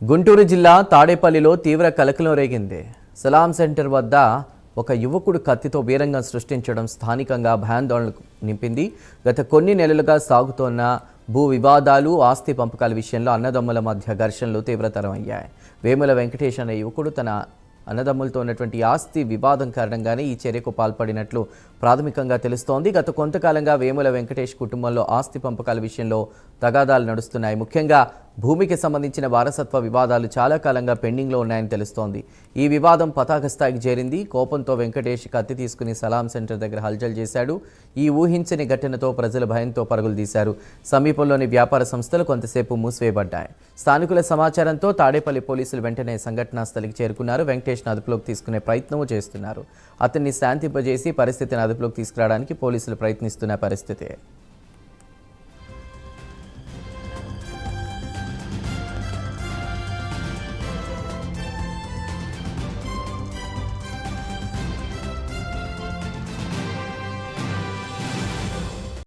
గుంటూరు జిల్లా తాడేపల్లిలో తీవ్ర కలకలం రేగింది. సలాం సెంటర్ వద్ద ఒక యువకుడు కత్తితో వీరంగం సృష్టించడం స్థానికంగా భయాందోళనకు నింపింది. గత కొన్ని నెలలుగా సాగుతోన్న భూ వివాదాలు, ఆస్తి పంపకాల విషయంలో అన్నదమ్ముల మధ్య ఘర్షణలు తీవ్రతరం అయ్యాయి. వేముల వెంకటేష్ అనే యువకుడు తన అన్నదమ్ములతో ఉన్నటువంటి ఆస్తి వివాదం కారణంగానే ఈ చర్యకు పాల్పడినట్లు ప్రాథమికంగా తెలుస్తోంది. గత కొంతకాలంగా వేముల వెంకటేష్ కుటుంబంలో ఆస్తి పంపకాల విషయంలో తగాదాలు నడుస్తున్నాయి. ముఖ్యంగా భూమికి సంబంధించిన వారసత్వ వివాదాలు చాలా కాలంగా పెండింగ్లో ఉన్నాయని తెలుస్తోంది. ఈ వివాదం పతాక స్థాయికి చేరింది. కోపంతో వెంకటేష్ కత్తి తీసుకుని సలాం సెంటర్ దగ్గర హల్చల్ చేశాడు. ఈ ఊహించని ఘటనతో ప్రజలు భయంతో పరుగులు తీశారు. సమీపంలోని వ్యాపార సంస్థలు కొంతసేపు మూసివేయబడ్డాయి. స్థానికుల సమాచారంతో తాడేపల్లి పోలీసులు వెంటనే సంఘటనా స్థలికి చేరుకున్నారు. వెంకటేష్ను అదుపులోకి తీసుకునే ప్రయత్నం చేస్తున్నారు. అతన్ని శాంతింపజేసి పరిస్థితిని అదుపులోకి తీసుకురావడానికి పోలీసులు ప్రయత్నిస్తున్న పరిస్థితి.